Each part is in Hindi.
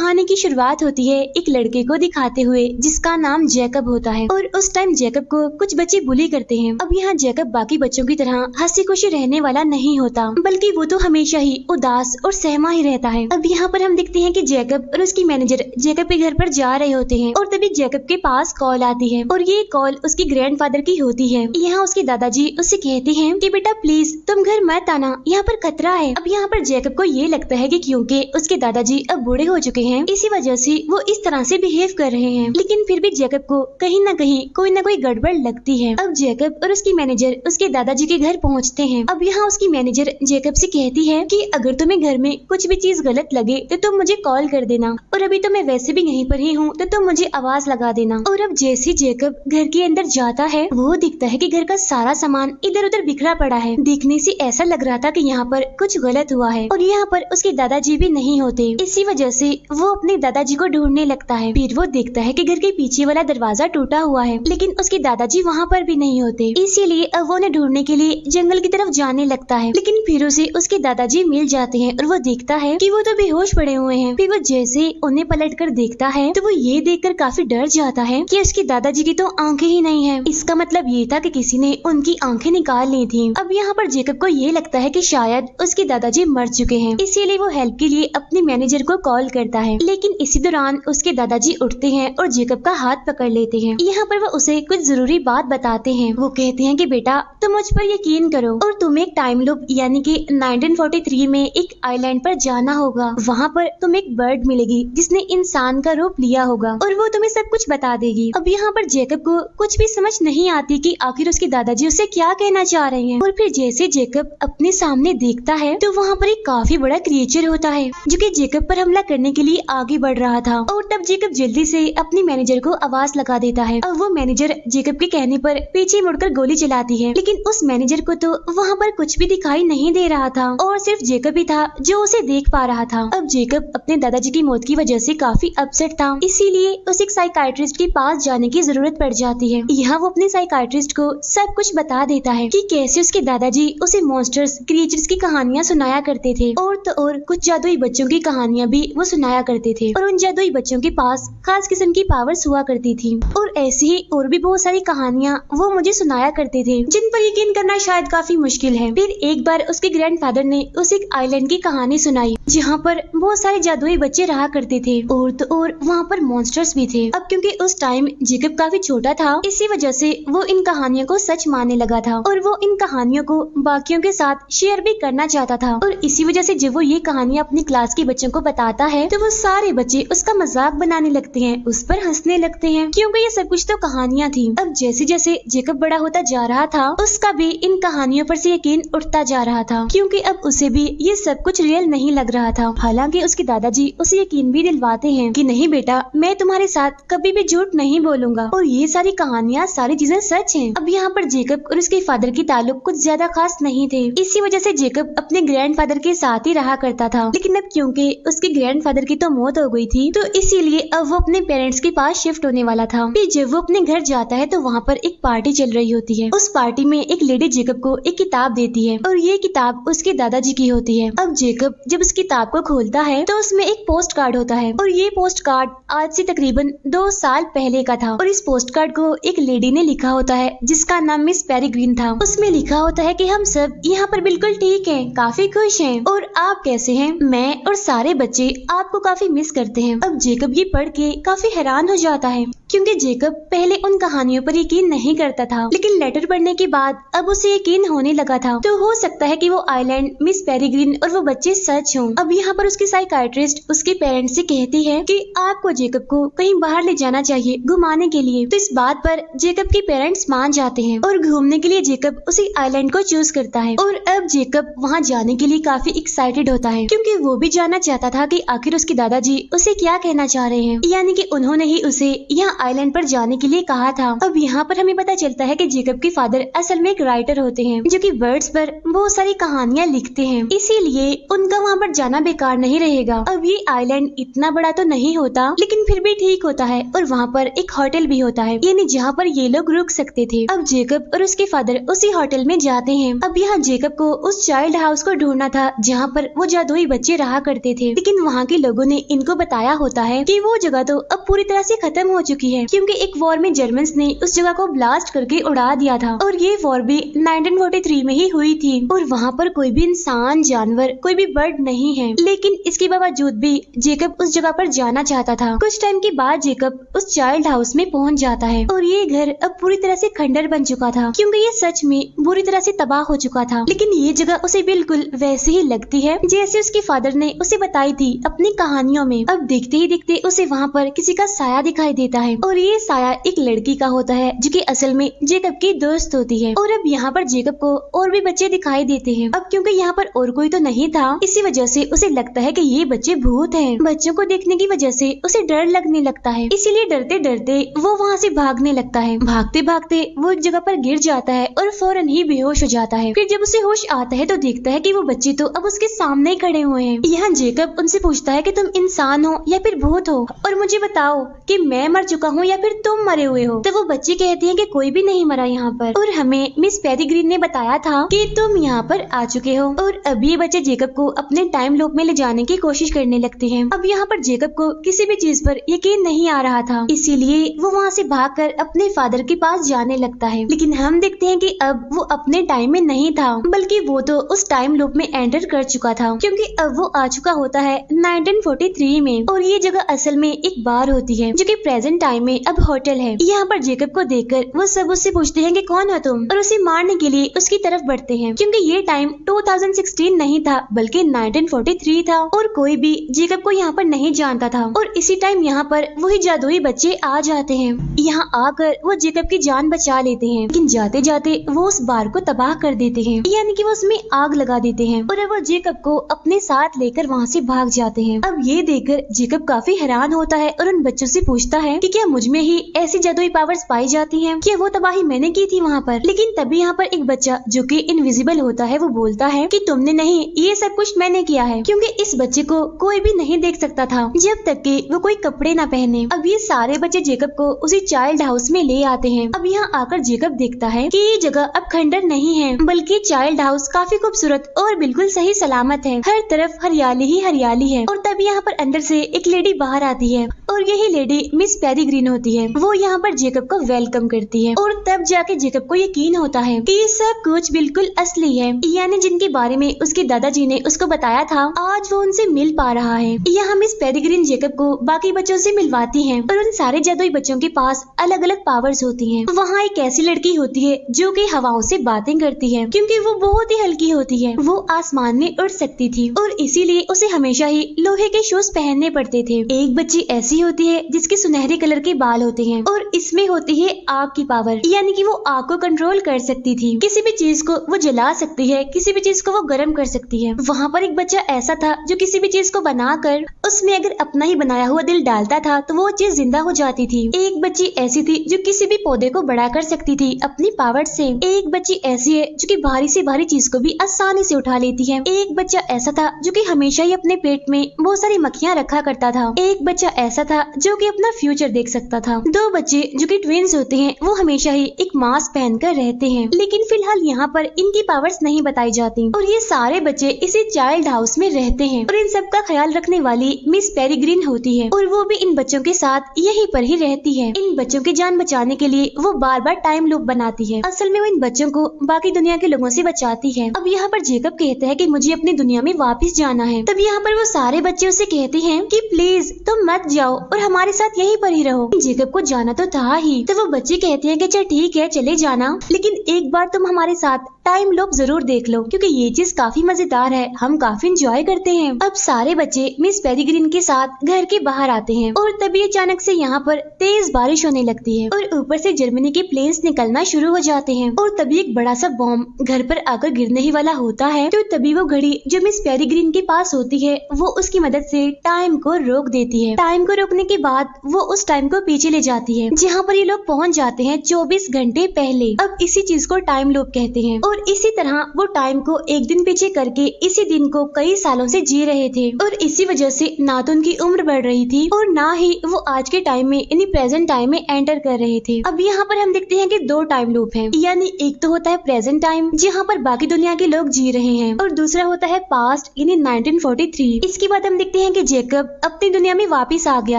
कहानी की शुरुआत होती है एक लड़के को दिखाते हुए जिसका नाम जैकब होता है और उस टाइम जैकब को कुछ बच्चे बुली करते हैं। अब यहाँ जैकब बाकी बच्चों की तरह हंसी खुशी रहने वाला नहीं होता, बल्कि वो तो हमेशा ही उदास और सहमा ही रहता है। अब यहाँ पर हम देखते हैं कि जैकब और उसकी मैनेजर जैकब के घर पर जा रहे होते हैं और तभी जैकब के पास कॉल आती है और ये कॉल उसकी ग्रैंडफादर की होती है। यहाँ उसके दादाजी उससे कहते हैं कि बेटा प्लीज तुम घर मत आना, यहाँ पर खतरा है। अब यहाँ पर जैकब को ये लगता है कि क्योंकि उसके दादाजी अब बूढ़े हो चुके हैं, इसी वजह से वो इस तरह से बिहेव कर रहे हैं, लेकिन फिर भी जैकब को कहीं ना कहीं कोई ना कोई गड़बड़ लगती है। अब जैकब और उसकी मैनेजर उसके दादाजी के घर पहुँचते हैं। अब यहाँ उसकी मैनेजर जैकब से कहती है कि अगर तुम्हें घर में कुछ भी चीज गलत लगे तो तुम मुझे कॉल कर देना, और अभी तो मैं वैसे भी यहीं पर ही हूँ तो तुम मुझे आवाज लगा देना। और अब जैसे जैकब घर के अंदर जाता है वो दिखता है कि घर का सारा सामान इधर उधर बिखरा पड़ा है। देखने से ऐसा लग रहा था कि यहाँ पर कुछ गलत हुआ है और यहाँ पर उसके दादाजी भी नहीं होते। इसी वजह से वो अपने दादाजी को ढूंढने लगता है। फिर वो देखता है कि घर के पीछे वाला दरवाजा टूटा हुआ है, लेकिन उसके दादाजी वहाँ पर भी नहीं होते। इसीलिए अब वो उन्हें ढूंढने के लिए जंगल की तरफ जाने लगता है, लेकिन फिर उसे उसके दादाजी मिल जाते हैं और वो देखता है कि वो तो बेहोश पड़े हुए हैं। फिर वो जैसे उन्हें पलट कर देखता है तो वो ये देखकर काफी डर जाता है कि उसके दादाजी की तो आंखें ही नहीं है। इसका मतलब ये था कि किसी ने उनकी आंखें निकाल ली थी। अब यहाँ पर जैकब को ये लगता है कि शायद उसके दादाजी मर चुके हैं, इसीलिए वो हेल्प के लिए अपने मैनेजर को कॉल करता है। लेकिन इसी दौरान उसके दादाजी उठते हैं और जैकब का हाथ पकड़ लेते हैं। यहाँ पर वो उसे कुछ जरूरी बात बताते हैं। वो कहते हैं कि बेटा तुम मुझ पर यकीन करो और तुम्हें एक टाइम लूप यानी कि 1943 में एक आइलैंड पर जाना होगा। वहाँ पर तुम्हें एक बर्ड मिलेगी जिसने इंसान का रूप लिया होगा और वो तुम्हें सब कुछ बता देगी। अब यहाँ पर जैकब को कुछ भी समझ नहीं आती कि आखिर उसके दादाजी उसे क्या कहना चाह रहे हैं। और फिर जैसे जैकब अपने सामने देखता है तो वहाँ पर एक काफी बड़ा क्रिएचर होता है जो कि जैकब पर हमला करने के लिए आगे बढ़ रहा था। और तब जैकब जल्दी से अपनी मैनेजर को आवाज लगा देता है। अब वो मैनेजर जैकब के कहने पर पीछे मुड़कर गोली चलाती है, लेकिन उस मैनेजर को तो वहाँ पर कुछ भी दिखाई नहीं दे रहा था और सिर्फ जैकब ही था जो उसे देख पा रहा था। अब जैकब अपने दादाजी की मौत की वजह से काफी अपसेट था, इसीलिए उसे एक साइकाइट्रिस्ट के पास जाने की जरूरत पड़ जाती है। यहाँ वो अपने साइकाइट्रिस्ट को सब कुछ बता देता है कि कैसे उसके दादाजी उसे मॉन्स्टर्स क्रिएचर्स की कहानियां सुनाया करते थे और तो और कुछ जादुई बच्चों की कहानियां भी वो सुनाया करते थे और उन जादुई बच्चों के पास खास किस्म की पावर्स हुआ करती थी और ऐसी ही और भी बहुत सारी कहानियां वो मुझे सुनाया करते थे जिन पर यकीन करना शायद काफी मुश्किल है। फिर एक बार उसके ग्रैंडफादर ने उसे एक आइलैंड की कहानी सुनाई जहाँ पर बहुत सारे जादुई बच्चे रहा करते थे और तो और वहाँ पर मॉन्स्टर्स भी थे। अब क्योंकि उस टाइम जैकब काफी छोटा था, इसी वजह से वो इन कहानियों को सच मानने लगा था और वो इन कहानियों को बाकियों के साथ शेयर भी करना चाहता था। और इसी वजह से जब वो ये कहानियां अपनी क्लास के बच्चों को बताता है तो वो सारे बच्चे उसका मजाक बनाने लगते हैं, उस पर हंसने लगते हैं क्योंकि ये सब कुछ तो कहानियां थी। अब जैसे जैसे जैकब बड़ा होता जा रहा था उसका भी इन कहानियों पर से यकीन उठता जा रहा था क्योंकि अब उसे भी ये सब कुछ रियल नहीं लग रहा था। हालांकि उसके दादाजी उसे यकीन भी दिलवाते हैं कि नहीं बेटा मैं तुम्हारे साथ कभी भी झूठ नहीं बोलूंगा और ये सारी कहानियां सारी चीजें सच हैं। अब यहाँ पर जैकब और उसके फादर की ताल्लुक कुछ ज्यादा खास नहीं थे, इसी वजह से जैकब अपने ग्रैंडफादर के साथ ही रहा करता था। लेकिन अब क्योंकि उसके ग्रैंडफादर की तो मौत हो गई थी तो इसीलिए अब वो अपने पेरेंट्स के पास शिफ्ट होने वाला था। फिर जब वो अपने घर जाता है तो वहाँ पर एक पार्टी चल रही होती है। उस पार्टी में एक लेडी जैकब को एक किताब देती है और ये किताब उसके दादाजी की होती है। अब जैकब जब उस किताब को खोलता है तो उसमें एक पोस्ट कार्ड होता है और ये पोस्ट कार्ड आज से तकरीबन 2 साल पहले का था और इस पोस्ट कार्ड को एक लेडी ने लिखा होता है जिसका नाम मिस पेरीग्रीन था। उसमें लिखा होता है कि हम सब यहाँ पर बिल्कुल ठीक हैं, काफी खुश हैं और आप कैसे हैं? मैं और सारे बच्चे आपको काफी मिस करते हैं। अब जैकब ये पढ़ के काफी हैरान हो जाता है क्योंकि जैकब पहले उन कहानियों पर यकीन नहीं करता था, लेकिन लेटर पढ़ने के बाद अब उसे यकीन होने लगा था। तो हो सकता है कि वो आइलैंड, मिस पेरीग्रीन और वो बच्चे सच हों। अब यहाँ पर उसकी साइकाइट्रिस्ट उसके पेरेंट्स से कहती है कि आपको जैकब को कहीं बाहर ले जाना चाहिए घुमाने के लिए। तो इस बात पर जैकब के पेरेंट्स मान जाते हैं और घूमने के लिए जैकब उसी आइलैंड को चूज करता है। और अब जैकब वहाँ जाने के लिए काफी एक्साइटेड होता है क्योंकि वो भी जानना चाहता था कि आखिर उसके दादाजी उसे क्या कहना चाह रहे हैं, यानी कि उन्होंने ही उसे यहाँ आइलैंड पर जाने के लिए कहा था। अब यहाँ पर हमें पता चलता है कि जेकब के फादर असल में एक राइटर होते हैं जो कि वर्ड्स पर बहुत सारी कहानियाँ लिखते हैं, इसीलिए उनका वहाँ पर जाना बेकार नहीं रहेगा। अब ये आइलैंड इतना बड़ा तो नहीं होता लेकिन फिर भी ठीक होता है और वहाँ पर एक होटल भी होता है, यानी जहाँ पर ये लोग रुक सकते थे। अब जेकब और उसके फादर उसी होटल में जाते हैं। अब यहाँ जेकब को उस चाइल्ड हाउस को ढूंढना था जहाँ पर वो जादुई बच्चे रहा करते थे, लेकिन वहाँ के लोगों ने इनको बताया होता है कि वो जगह तो अब पूरी तरह से खत्म हो चुकी है, क्योंकि एक वॉर में जर्मन्स ने उस जगह को ब्लास्ट करके उड़ा दिया था और ये वॉर भी 1943 में ही हुई थी और वहाँ पर कोई भी इंसान, जानवर, कोई भी बर्ड नहीं है। लेकिन इसके बावजूद भी जेकब उस जगह पर जाना चाहता था। कुछ टाइम के बाद जेकब उस चाइल्ड हाउस में पहुँच जाता है और ये घर अब पूरी तरह से खंडर बन चुका था, क्योंकि ये सच में बुरी तरह से तबाह हो चुका था। लेकिन ये जगह उसे बिल्कुल वैसे ही लगती है जैसे उसके फादर ने उसे बताई थी अपनी कहानियों में। अब देखते ही देखते उसे वहाँ पर किसी का साया दिखाई देता है और ये साया एक लड़की का होता है जो कि असल में जेकब की दोस्त होती है। और अब यहाँ पर जेकब को और भी बच्चे दिखाई देते हैं। अब क्योंकि यहाँ पर और कोई तो नहीं था, इसी वजह से उसे लगता है कि ये बच्चे भूत हैं। बच्चों को देखने की वजह से उसे डर लगने लगता है, इसीलिए डरते डरते वो वहाँ से भागने लगता है। भागते भागते वो एक जगह पर गिर जाता है और फौरन ही बेहोश हो जाता है। फिर जब उसे होश आता है तो देखता है कि वो बच्चे तो अब उसके सामने खड़े हुए हैं। यहाँ जेकब उनसे पूछता है कि तुम इंसान हो या फिर भूत हो, और मुझे बताओ कि मैं मर चुका हूँ या फिर तुम मरे हुए हो। तो वो बच्चे कहते हैं कि कोई भी नहीं मरा यहाँ पर, और हमें मिस पेरिग्रीन ने बताया था कि तुम यहाँ पर आ चुके हो। और अब ये बच्चे जेकब को अपने टाइम लूप में ले जाने की कोशिश करने लगते हैं। अब यहाँ पर जेकब को किसी भी चीज पर यकीन नहीं आ रहा था, इसीलिए वो वहाँ से भागकर अपने फादर के पास जाने लगता है। लेकिन हम देखते हैं कि अब वो अपने टाइम में नहीं था, बल्कि वो तो उस टाइम लूप में एंटर कर चुका था, क्योंकि अब वो आ चुका होता है 1943 में। और ये जगह असल में एक बार होती है जो कि प्रेजेंट टाइम में अब होटल है। यहाँ पर जेकब को देखकर वो सब उससे पूछते हैं कि कौन हो तुम, और उसे मारने के लिए उसकी तरफ बढ़ते हैं, क्योंकि ये टाइम 2016 नहीं था बल्कि 1943 था और कोई भी जेकब को यहाँ पर नहीं जानता था। और इसी टाइम यहाँ पर वही जादुई बच्चे आ जाते हैं। यहाँ आकर वो जेकब की जान बचा लेते हैं, लेकिन जाते जाते वो उस बार को तबाह कर देते हैं, यानी कि वो उसमें आग लगा देते हैं और अब वो जेकब को अपने साथ लेकर वहाँ से भाग जाते हैं। अब ये देखकर जेकब काफी हैरान होता है और उन बच्चों से पूछता है कि क्या मुझ में ही ऐसी जादुई पावर्स पाई जाती हैं? क्या वो तबाही मैंने की थी वहाँ पर? लेकिन तभी यहाँ पर एक बच्चा जो कि इनविजिबल होता है वो बोलता है कि तुमने नहीं, ये सब कुछ मैंने किया है, क्योंकि इस बच्चे को कोई भी नहीं देख सकता था जब तक कि वो कोई कपड़े ना पहने। अब ये सारे बच्चे जेकब को उसी चाइल्ड हाउस में ले आते हैं। अब यहाँ आकर जेकब देखता है कि ये जगह अब खंडर नहीं है, बल्कि चाइल्ड हाउस काफी खूबसूरत और बिल्कुल सही सलामत है। हर तरफ हरियाली ही हरियाली है। और तभी यहाँ पर अंदर से एक लेडी बाहर आती है और यही लेडी मिस पेरिग्रीन होती है। वो यहाँ पर जेकब को वेलकम करती है और तब जाके जेकब को यकीन होता है कि ये सब कुछ बिल्कुल असली है, यानी जिनके बारे में उसके दादाजी ने उसको बताया था, आज वो उनसे मिल पा रहा है। यहाँ मिस पेरिग्रीन जेकब को बाकी बच्चों से मिलवाती है और उन सारे जादुई बच्चों के पास अलग अलग पावर्स होती हैं। वहाँ एक ऐसी लड़की होती है जो कि हवाओं से बातें करती है, क्योंकि वो बहुत ही हल्की होती है। वो आसमान में उड़ सकती थी और इसीलिए उसे हमेशा ही लोहे के शूज पहनने पड़ते थे। एक बच्ची ऐसी होती है जिसके सुनहरे कलर के बाल होते हैं और इसमें होती है आग की पावर, यानी कि वो आग को कंट्रोल कर सकती थी। किसी भी चीज को वो जला सकती है, किसी भी चीज को वो गर्म कर सकती है। वहाँ पर एक बच्चा ऐसा था जो किसी भी चीज को बनाकर उसमें अगर अपना ही बनाया हुआ दिल डालता था तो वो चीज जिंदा हो जाती थी। एक बच्ची ऐसी थी जो किसी भी पौधे को बड़ा कर सकती थी अपनी पावर से। एक बच्ची ऐसी है जो कि भारी से भारी चीज को भी आसानी से उठा लेती है। एक बच्चा ऐसा था जो कि हमेशा ही अपने पेट में बहुत सारी मक्खियाँ रखा करता था। एक बच्चा ऐसा था जो कि अपना फ्यूचर देख सकता था। दो बच्चे जो कि ट्विंस होते हैं वो हमेशा ही एक मास्क पहनकर रहते हैं, लेकिन फिलहाल यहाँ पर इनकी पावर्स नहीं बताई जाती। और ये सारे बच्चे इसी चाइल्ड हाउस में रहते हैं और इन सब का ख्याल रखने वाली मिस पेरिग्रीन होती है और वो भी इन बच्चों के साथ यहीं पर ही रहती है। इन बच्चों की जान बचाने के लिए वो बार बार टाइम लूप बनाती है। असल में वो इन बच्चों को बाकी दुनिया के लोगों से बचाती है। अब यहाँ पर जेकब कहता है कि मुझे अपनी दुनिया में वापस जाना है। तब यहाँ पर वो सारे बच्चे उसे कहते हैं कि प्लीज तुम मत जाओ और हमारे साथ यहीं पर ही रहो। जेकब को जाना तो था ही, तो वो बच्चे कहते हैं कि चल ठीक है चले जाना, लेकिन एक बार तुम हमारे साथ टाइम लूप जरूर देख लो, क्योंकि ये चीज काफी मजेदार है, हम काफी इंजॉय करते हैं। अब सारे बच्चे मिस पेरिग्रीन के साथ घर के बाहर आते हैं और तभी अचानक से यहाँ पर तेज बारिश होने लगती है और ऊपर से जर्मनी के प्लेन्स निकलना शुरू हो जाते हैं और तभी एक बड़ा सा बॉम्ब घर पर आकर गिरने ही वाला होता है। तो तभी वो घड़ी जो मिस पेरिग्रीन के पास होती है वो उसकी मदद से टाइम को रोक देती है। टाइम को रोकने के बाद वो उस टाइम को पीछे ले जाती है जहाँ पर ये लोग पहुँच जाते हैं 24 घंटे पहले। अब इसी चीज को टाइम लूप कहते हैं और इसी तरह वो टाइम को एक दिन पीछे करके इसी दिन को कई सालों से जी रहे थे और इसी वजह से ना तो उनकी उम्र बढ़ रही थी और ना ही वो आज के टाइम में यानी प्रेजेंट टाइम में एंटर कर रहे थे। अब यहाँ पर हम देखते हैं कि दो टाइम लूप हैं, यानी एक तो होता है प्रेजेंट टाइम जहाँ पर बाकी दुनिया के लोग जी रहे हैं और दूसरा होता है पास्ट यानी 1943। इसके बाद हम देखते हैं कि जेकब अपनी दुनिया में वापस आ गया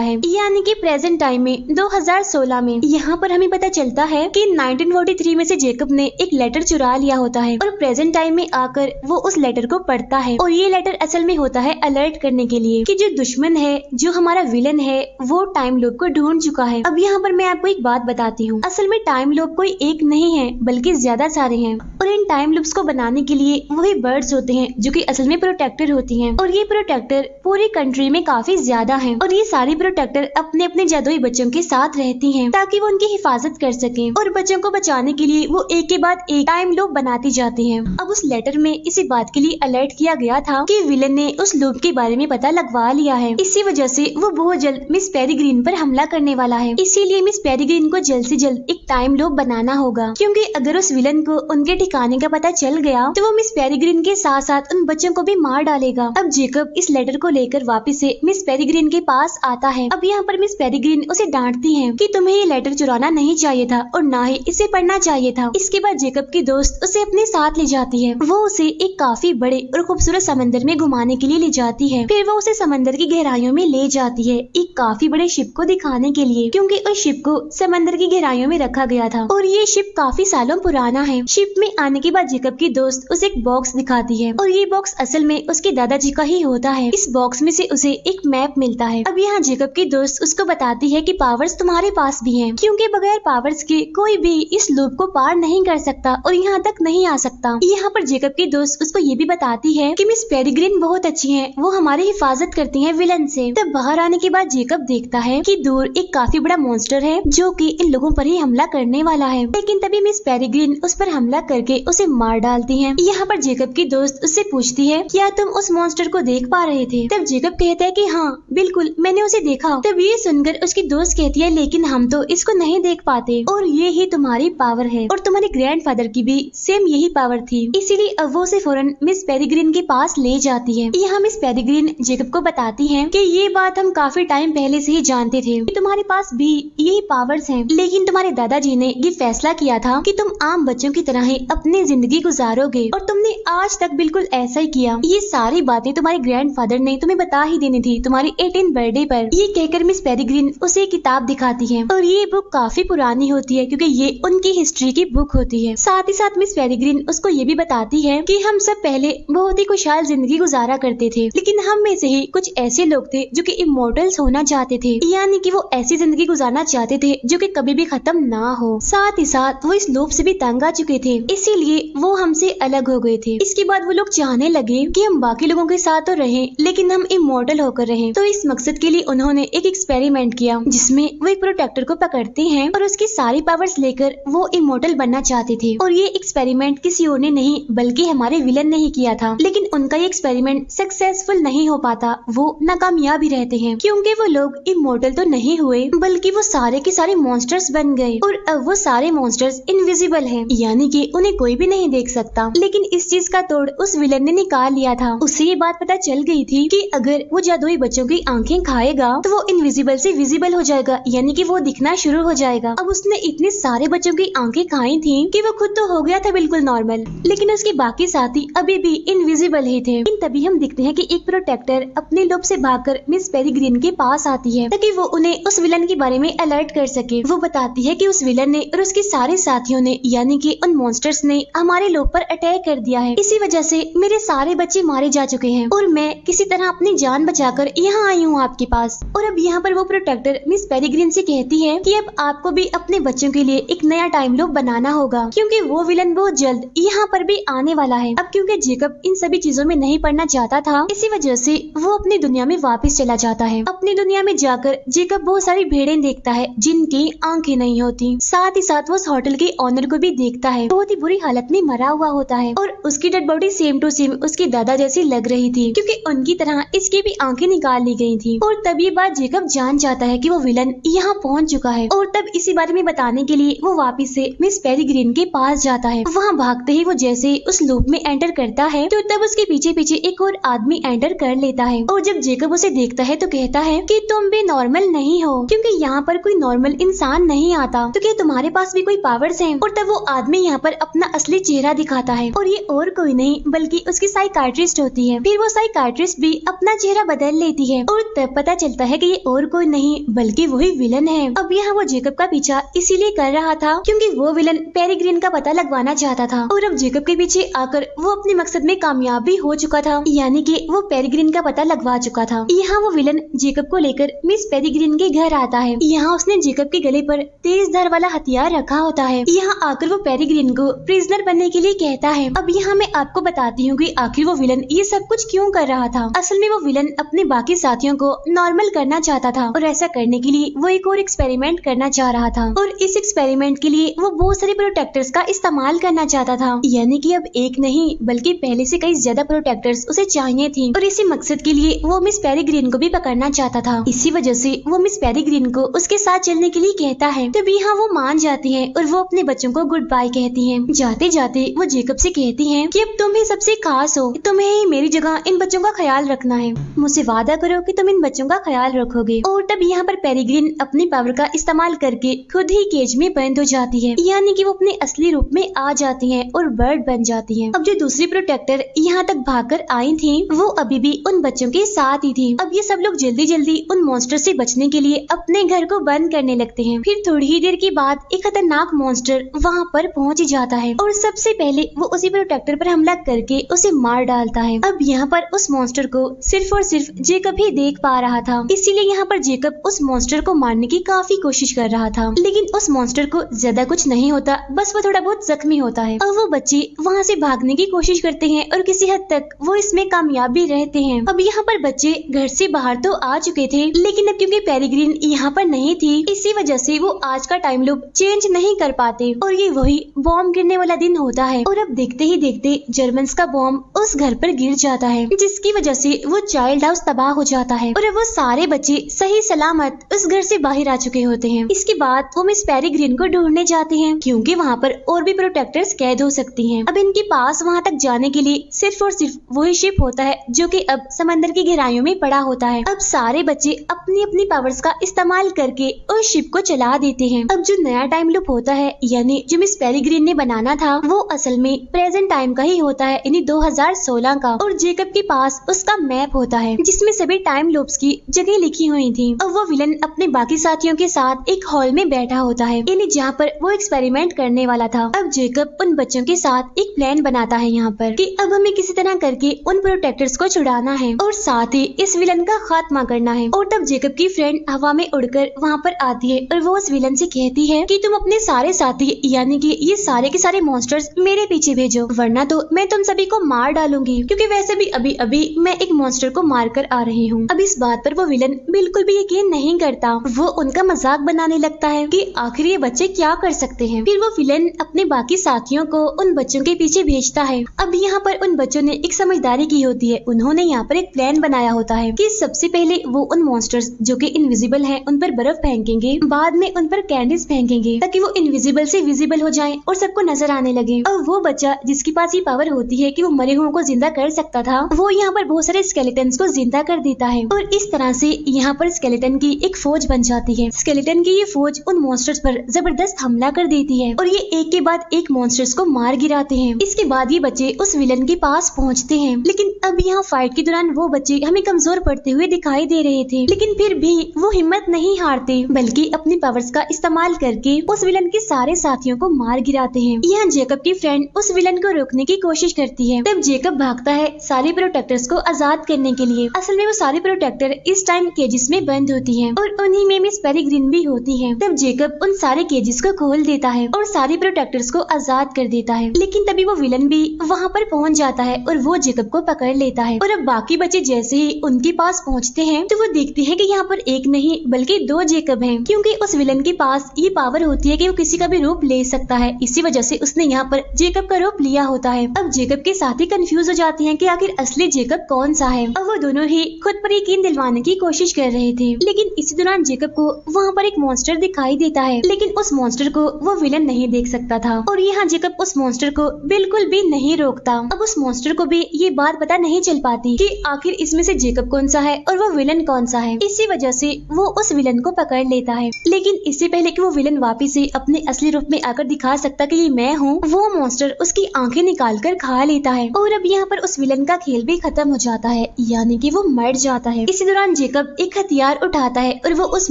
है, यानी कि प्रेजेंट टाइम में 2016 में। यहाँ पर हमें पता चलता है कि 1943 में से जेकब ने एक लेटर चुरा लिया होता है और प्रेजेंट टाइम में आकर वो उस लेटर को पढ़ता है और ये लेटर असल में होता है अलर्ट करने के लिए कि जो दुश्मन है, जो हमारा विलन है, वो टाइम लूप को ढूंढ चुका है। अब यहाँ पर मैं आपको एक बात बताती हूँ, असल में टाइम लूप कोई एक नहीं है बल्कि ज्यादा सारे हैं और इन टाइम लूप्स को बनाने के लिए वही बर्ड्स होते हैं जो कि असल में प्रोटेक्टर होती हैं और ये प्रोटेक्टर पूरी कंट्री में काफी ज्यादा हैं और ये सारी प्रोटेक्टर अपने अपने जादुई बच्चों के साथ रहती हैं ताकि वो उनकी हिफाजत कर सकें और बच्चों को बचाने के लिए वो एक के बाद एक टाइम लूप बनाती जाती हैं। अब उस लेटर में इसी बात के लिए अलर्ट किया गया था कि विलन ने उस लूप के बारे में पता लगवा लिया है, इसी वजह से वो बहुत जल्द मिस पेरिग्रीन पर हमला करने वाला है। इसीलिए मिस पेरिग्रीन को जल्द से जल्द एक टाइम लूप बनाना होगा, क्योंकि अगर उस विलन को उनके ठिकाने का पता चल गया तो वो मिस पेरिग्रीन के साथ साथ उन बच्चों को भी मार डालेगा। अब जेकब इस लेटर को लेकर वापस से मिस पेरिग्रीन के पास आता है। अब यहाँ पर मिस पेरिग्रीन उसे डांटती है कि तुम्हें ये लेटर चुराना नहीं चाहिए था और ना ही इसे पढ़ना चाहिए था। इसके बाद जेकब की दोस्त उसे अपने साथ ले जाती है, वो उसे एक काफी बड़े और खूबसूरत समंदर में घुमाने के लिए ले जाती है। फिर वो उसे समंदर की गहराइयों में ले जाती है एक काफी बड़े शिप को दिखाने के लिए, क्योंकि उस शिप को समंदर की गहराइयों में रखा गया था और ये शिप काफी सालों पुराना है। शिप में आने के बाद जेकब की दोस्त उसे एक बॉक्स दिखाती है और ये बॉक्स असल में उसके दादाजी का ही होता है। इस बॉक्स में से उसे एक मैप मिलता है। अब यहाँ जेकब की दोस्त उसको बताती है कि पावर्स तुम्हारे पास भी हैं, क्योंकि बगैर पावर्स के कोई भी इस लूप को पार नहीं कर सकता और यहाँ तक नहीं आ सकता। यहाँ पर जेकब की दोस्त उसको ये भी बताती है कि मिस पेरिग्रीन बहुत अच्छी हैं, वो हमारी हिफाजत करती हैं विलन से। तब बाहर आने के बाद जेकब देखता है कि दूर एक काफी बड़ा मॉन्स्टर है जो कि इन लोगों पर ही हमला करने वाला है, लेकिन तभी मिस पेरिग्रीन उस पर हमला करके उसे मार डालती है। यहाँ पर जेकब की दोस्त उससे पूछती है क्या तुम उस मॉन्स्टर को देख पा रहे थे? तब जेकब कहता है कि हाँ बिल्कुल मैंने उसे देखा। तब ये सुनकर उसकी दोस्त कहती है लेकिन हम तो इसको नहीं देख पाते और ये ही तुम्हारी पावर है और तुम्हारे ग्रैंडफादर की भी सेम यही पावर थी, इसीलिए अब वो उसे फौरन मिस पेरिग्रीन के पास ले जाती है। यहाँ मिस पेरिग्रीन जेकब को बताती है कि ये बात हम काफी टाइम पहले से ही जानते थे कि तुम्हारे पास भी यही पावर्स हैं, लेकिन तुम्हारे दादाजी ने ये फैसला किया था कि तुम आम बच्चों की तरह ही अपनी जिंदगी गुजारोगे और तुमने आज तक बिल्कुल ऐसा ही किया। ये सारी बातें तुम्हारे ग्रैंडफादर ने तुम्हें बता ही देनी थी तुम्हारी 18th बर्थडे पर। ये कहकर मिस पेरिग्रीन उसे किताब दिखाती है और ये बुक काफी पुरानी होती है क्योंकि ये उनकी हिस्ट्री की बुक होती है। साथ ही साथ मिस पेरिग्रीन उसको ये भी बताती है कि हम सब पहले बहुत ही खुशहाल जिंदगी गुजारा करते थे, लेकिन हम में से ही कुछ ऐसे लोग थे जो कि इमोर्टल्स होना चाहते थे, यानी कि वो ऐसी जिंदगी गुजारना चाहते थे जो कि कभी भी खत्म ना हो। साथ ही साथ वो इस लोभ से भी तंग आ चुके थे, इसीलिए वो हमसे अलग हो गए थे। इसके बाद वो लोग चाहने लगे कि हम बाकी लोगों के साथ तो रहें लेकिन हम इमोर्टल होकर रहें। तो इस मकसद के लिए उन्होंने एक एक्सपेरिमेंट किया जिसमें वो एक प्रोटेक्टर को पकड़ते हैं और उसकी सारी पावर्स लेकर वो इमोर्टल बनना चाहते थे। और ये एक्सपेरिमेंट किसी और ने नहीं बल्कि हमारे विलन ने ही किया था, लेकिन उनका ये एक्सपेरिमेंट सक्सेसफुल नहीं हो पाता, वो नाकामयाब ही रहते हैं क्योंकि वो लोग इमोर्टल तो नहीं हुए बल्कि वो सारे के सारे मॉन्स्टर्स बन गए और अब वो सारे मॉन्स्टर्स इनविजिबल हैं, यानी कि उन्हें कोई भी नहीं देख सकता। लेकिन इस चीज का तोड़ उस विलन ने निकाल लिया था। उसे ये बात पता चल गई थी कि अगर वो जादुई बच्चों की आंखें खाएगा तो वो इनविजिबल से विजिबल हो जाएगा, यानी कि वो दिखना शुरू हो जाएगा। अब उसने इतने सारे बच्चों की आंखें खाई थी कि वो खुद तो हो गया था बिल्कुल नॉर्मल, लेकिन उसके बाकी साथी अभी भी इनविजिबल ही थे। तभी हम देखते हैं कि एक प्रोटेक्टर अपने लोभ से भागकर मिस पेरिग्रीन के पास आती है ताकि वो उन्हें उस विलन के बारे में अलर्ट कर सके। वो बताती है कि उस विलन ने और उसके सारे साथियों ने यानी कि उन मॉन्स्टर्स ने हमारे लोग पर अटैक कर दिया है। इसी वजह से मेरे सारे बच्चे मारे जा चुके हैं और मैं किसी तरह अपनी जान बचाकर यहाँ आई हूँ आपके पास। और अब यहाँ पर वो प्रोटेक्टर मिस पेरिग्रीन से कहती है कि अब आपको भी अपने बच्चों के लिए एक नया टाइम लूप बनाना होगा, क्योंकि वो विलन बहुत जल्द यहाँ पर भी आने वाला है। अब क्योंकि जेकब इन सभी चीजों में नहीं पड़ना चाहता था, इसी वजह से वो अपनी दुनिया में वापस चला जाता है। अपनी दुनिया में जाकर जेकब बहुत सारी भेड़ें देखता है जिनकी आंखें नहीं होती। साथ ही साथ वो उस होटल के ऑनर को भी देखता है, बहुत ही बुरी हालत में मरा हुआ होता है और उसकी dead body same to same उसकी दादा जैसी लग रही थी, क्योंकि उनकी तरह इसकी भी आंखें निकाल ली गई थी। और तब ये बात जेकब जान जाता है कि वो विलन यहाँ पहुँच चुका है और तब इसी बारे में बताने के लिए वो वापिस से मिस पेरिग्रीन के पास जाता है। वहाँ भागते ही वो जैसे उस लूप में एंटर करता है तो तब उसके पीछे पीछे एक और आदमी एंटर कर लेता है और जब जेकब उसे देखता है तो कहता है कि तुम भी नॉर्मल नहीं हो, क्योंकि यहाँ पर कोई नॉर्मल इंसान नहीं आता, तो क्या तुम्हारे पास भी कोई पावर्स हैं? और तब वो आदमी यहाँ पर अपना असली चेहरा दिखाता है और ये और कोई नहीं बल्कि उसकी साइकाट्रिस्ट होती है। फिर वो साइकाट्रिस्ट भी अपना चेहरा बदल लेती है और तब पता चलता है कि ये और कोई नहीं बल्कि वही विलन है। अब यहाँ वो जेकब का पीछा इसीलिए कर रहा था क्योंकि वो विलन पेरिग्रीन का पता लगवाना चाहता था और अब जेकब के पीछे आकर वो अपने मकसद में कामयाब भी हो चुका था, यानी कि वो पेरिग्रीन का पता लगवा चुका था। यहाँ वो विलन जेकब को लेकर मिस पेरिग्रीन के घर आता है। यहाँ उसने जेकब के गले पर तेज धार वाला हथियार रखा होता है। यहाँ आकर वो पेरिग्रीन को प्रिजनर बनने के लिए कहता है। अब यहाँ मैं आपको बताती हूँ कि आखिर वो विलन ये सब कुछ क्यों कर रहा था। असल में वो विलन अपने बाकी साथियों को नॉर्मल करना चाहता था और ऐसा करने के लिए वो एक और एक्सपेरिमेंट करना चाह रहा था और इस एक्सपेरिमेंट के लिए वो बहुत सारे प्रोटेक्टर्स का इस्तेमाल करना चाहता था, यानी कि अब एक नहीं बल्कि पहले से कई ज्यादा प्रोटेक्टर्स उसे चाहिए थी और इसी मकसद के लिए वो मिस पेरिग्रीन को भी पकड़ना चाहता था। इसी वजह से वो मिस पेरिग्रीन को उसके साथ चलने के लिए कहता है। तब यहाँ वो मान जाती है और वो अपने बच्चों को गुड बाय कहती है। जाते जाते वो जेकब से कहती है कि अब तुम ही सबसे खास हो, तुम्हें ही मेरी जगह इन बच्चों का ख्याल रखना है। मुझसे वादा करो कि तुम इन बच्चों का ख्याल रखोगे। और तब यहाँ पर पेरिग्रीन अपनी पावर का इस्तेमाल करके खुद ही केज में बंद हो जाती है, यानी कि वो अपने असली रूप में आ जाती है और बर्ड बन जाती है। अब जो दूसरी प्रोटेक्टर यहाँ तक भागकर आई थी वो अभी भी उन बच्चों के साथ ही थी। अब ये सब लोग जल्दी जल्दी उन मॉन्स्टर से बचने के लिए अपने घर को बंद करने लगते हैं। फिर थोड़ी ही देर के बाद एक खतरनाक मॉन्स्टर वहाँ पर पहुँच जाता है और सबसे पहले वो उसी प्रोटेक्टर पर हमला करके उसे मार डालता है। अब यहाँ पर उस मॉन्स्टर को सिर्फ और सिर्फ जेकब ही देख पा रहा था, इसीलिए यहाँ पर जेकब उस मॉन्स्टर को मारने की काफी कोशिश कर रहा था, लेकिन उस मॉन्स्टर को ज्यादा कुछ नहीं होता, बस वो थोड़ा बहुत जख्मी होता है। अब वो बच्चे वहाँ से भागने की कोशिश करते हैं और किसी हद तक वो इसमें कामयाब भी रहते हैं। अब यहाँ पर बच्चे घर से बाहर तो आ चुके थे, लेकिन अब क्योंकि पेरिग्रीन यहाँ पर नहीं थी इसी वजह से वो आज का टाइम लूप चेंज नहीं कर पाते और ये वही बॉम्ब गिरने वाला दिन होता है। और अब देखते ही देखते जर्मन्स का बॉम्ब उस घर पर गिर जाता है, जिसकी वजह से वो चाइल्ड हाउस तबाह हो जाता है और अब वो सारे बच्चे सही सलामत उस घर से बाहर आ चुके होते हैं। इसके बाद वो मिस पेरिग्रीन को ढूंढने जाते हैं क्योंकि वहाँ पर और भी प्रोटेक्टर्स कैद हो सकती हैं। अब इनके पास वहाँ तक जाने के लिए सिर्फ और सिर्फ वही शिप होता है जो कि अब समंदर की गहराइयों में पड़ा होता है। अब सारे बच्चे अपनी अपनी पावर्स का इस्तेमाल करके उस शिप को चला देते हैं। अब जो नया टाइम लूप होता है यानी जो मिस पेरिग्रीन ने बनाना था वो असल में प्रेजेंट टाइम का ही होता है, यानी 2016 का। और जेकब के पास उसका मैप होता है जिसमें सभी टाइम लूप्स की जगह लिखी हुई थी। अब वो विलन अपने बाकी साथियों के साथ एक हॉल में बैठा होता है, यानी जहाँ पर वो एक्सपेरिमेंट करने वाला था। अब जेकब उन बच्चों के साथ एक प्लान बनाता है यहाँ पर कि अब हमें किसी तरह करके उन प्रोटेक्टर्स को छुड़ाना है और साथ ही इस विलन का खात्मा करना है। और तब जेकब की फ्रेंड हवा में उड़कर वहाँ पर आती है और वो उस विलन से कहती है कि तुम अपने सारे साथी यानी कि ये सारे के सारे मॉन्स्टर्स मेरे पीछे भेजो, वरना तो मैं तुम सभी को मार डालूंगी, क्योंकि वैसे भी अभी अभी मैं एक मॉन्स्टर को मार कर आ रही हूँ। अब इस बात पर वो विलन बिल्कुल भी यकीन नहीं करता, वो उनका मजाक बनाने लगता है कि आखिर ये बच्चे क्या कर सकते हैं। फिर वो विलन अपने बाकी साथियों को उन बच्चों के पीछे भेजता है। अब यहाँ पर उन बच्चों ने एक समझदारी की होती है, उन्होंने यहाँ पर एक प्लान बनाया होता है कि सबसे पहले वो उन मॉन्स्टर्स जो कि इनविजिबल हैं उन पर बर्फ फेंकेंगे, बाद में उन पर कैंडीज फेंकेंगे ताकि वो इनविजिबल से विजिबल हो जाएं और सबको नजर आने लगे। और वो बच्चा जिसके पास ये पावर होती है कि वो मरे हुओं को जिंदा कर सकता था, वो यहाँ पर बहुत सारे स्केलेटन्स को जिंदा कर देता है और इस तरह से यहाँ पर स्केलेटन की एक फौज बन जाती है। स्केलेटन की ये फौज उन मॉन्स्टर्स पर जबरदस्त हमला कर देती है और ये एक के बाद एक मॉन्स्टर्स को मार गिराते हैं। इसके बाद ये बच्चे उस विलन के पास पहुँचते हैं, लेकिन अब यहाँ फाइट के दौरान वो बच्चे हमें कमजोर पड़ते हुए दिखाई दे रहे थे, लेकिन फिर भी वो हिम्मत नहीं हारते बल्कि अपनी पावर्स का इस्तेमाल करके उस विलन के सारे साथियों को मार गिराते हैं। यहाँ जेकब की फ्रेंड उस विलन को रोकने की कोशिश करती है। तब जेकब भागता है सारे प्रोटेक्टर्स को आजाद करने के लिए। असल में वो सारे प्रोटेक्टर इस टाइम केजेस में बंद होती हैं और उन्हीं में मिस पेरिग्रीन भी होती है। तब जेकब उन सारे केजेस को खोल देता है और सारे प्रोटेक्टर्स को आजाद कर देता है। लेकिन तभी वो विलन भी वहाँ पर पहुँच जाता है और वो जेकब को पकड़ लेता है। और अब बाकी बच्चे जैसे ही उनके पास पहुँचते हैं तो वो देखते हैं कि यहाँ पर एक नहीं बल्कि दो जेकब हैं, क्योंकि उस विलन के पास ये पावर होती है कि वो किसी का भी रूप ले सकता है। इसी वजह से उसने यहाँ पर जेकब का रूप लिया होता है। अब जेकब के साथी कंफ्यूज हो जाते हैं कि आखिर असली जेकब कौन सा है। अब वो दोनों ही खुद पर यकीन दिलवाने की कोशिश कर रहे थे। लेकिन इसी दौरान जेकब को वहाँ पर एक मॉन्स्टर दिखाई देता है, लेकिन उस मॉन्स्टर को वो विलन नहीं देख सकता था और यहाँ जेकब उस मॉन्स्टर को बिल्कुल भी नहीं रोकता। अब उस मॉन्स्टर को भी ये बात पता नहीं चल पाती कि आखिर इसमें से जेकब कौन सा है और वो विलन कौन सा है। इसी वजह से वो उस विलन को पकड़ लेता है। लेकिन इससे पहले कि वो विलन वापिस से अपने असली रूप में आकर दिखा सकता कि ये मैं हूँ, वो मॉन्स्टर उसकी आंखें निकाल कर खा लेता है और अब यहाँ पर उस विलन का खेल भी खत्म हो जाता है, यानी कि वो मर जाता है। इसी दौरान जेकब एक हथियार उठाता है और वो उस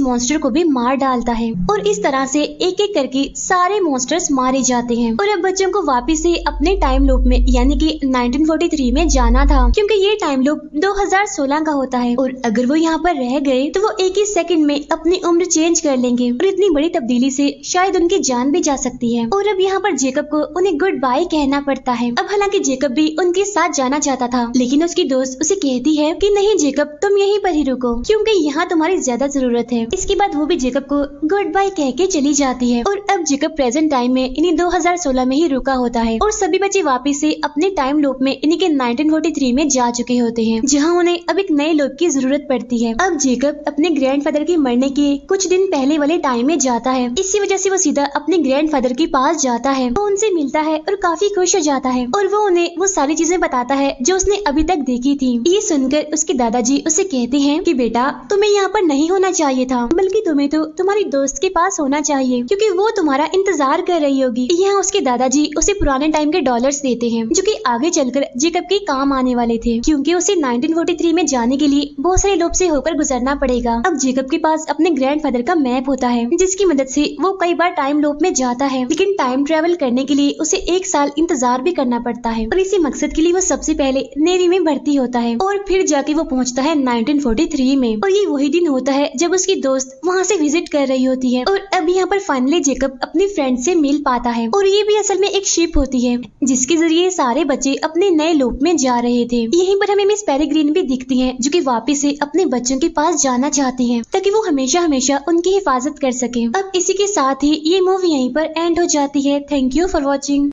मॉन्स्टर को भी मार डालता है और इस तरह से एक एक करके सारे मॉन्स्टर्स मारे जाते हैं। और अब बच्चों को वापिस से अपने टाइम लूप में यानी कि 1943 में जाना था, क्योंकि ये टाइम लूप 2016 का होता है और अगर वो यहाँ पर रह गए तो वो एक ही सेकंड में अपनी उम्र चेंज कर लेंगे और इतनी बड़ी तब्दीली से शायद उनकी जान भी जा सकती है। और अब यहाँ पर जेकब को उन्हें गुड बाय कहना पड़ता है। अब हालांकि जेकब भी उनके साथ जाना चाहता था, लेकिन उसकी दोस्त उसे कहती है कि नहीं जेकब, तुम यहीं पर ही रुको क्योंकि यहाँ तुम्हारी ज्यादा जरूरत है। इसके बाद वो भी जेकब को गुड बाय कह के चली जाती है और अब जेकब प्रेजेंट टाइम में इन्हीं 2016 में ही रुका होता है और सभी बच्चे वापिस से अपने टाइम लूप में इन्हीं के 1943 में जा चुके होते हैं, जहाँ उन्हें अब एक नए लूप की जरूरत पड़ती है। अब जेकब अपने ग्रैंडफादर के मरने के कुछ दिन पहले वाले टाइम में जाता है। इसी वजह से वो सीधा अपने ग्रैंडफादर के पास जाता है, वो उनसे मिलता है और काफी खुश हो जाता है और वो उन्हें वो सारी चीजें बताता है जो उसने अभी तक देखी थी। ये सुनकर उसके दादाजी उसे कहते हैं कि बेटा, तुम्हें यहाँ पर नहीं होना चाहिए था, बल्कि तुम्हें तो तुम्हारी दोस्त के पास होना चाहिए क्योंकि वो तुम्हारा इंतजार कर रही होगी। यहाँ उसके दादाजी उसे पुराने टाइम के डॉलर्स देते हैं जो कि आगे चलकर जेकब के काम आने वाले थे, क्योंकि उसे 1943 में जाने के लिए बहुत सारे लूप से होकर गुजरना पड़ेगा। अब जेकब के पास अपने ग्रैंडफादर का मैप होता है जिसकी मदद से वो कई बार टाइम लूप में जाता है, लेकिन टाइम ट्रेवल करने के लिए उसे 1 साल इंतजार भी करना पड़ता है और इसी मकसद के लिए वो सबसे पहले नेवी में भर्ती होता है और फिर जाके वो पहुंचता है 1943 में। और ये वही दिन होता है जब उसकी दोस्त वहाँ से विजिट कर रही होती है और अब यहाँ पर फाइनली जेकब अपनी फ्रेंड से मिल पाता है और ये भी असल में एक शिप होती है जिसके जरिए सारे बच्चे अपने नए लूप में जा रहे थे। यहीं पर हमें मिस पेरिग्रीन भी दिखती हैं जो कि वापस से अपने बच्चों के पास जाना चाहती हैं ताकि वो हमेशा हमेशा उनकी हिफाजत कर सके। अब इसी के साथ ही ये मूवी यहीं पर एंड हो जाती है। Thank you for watching.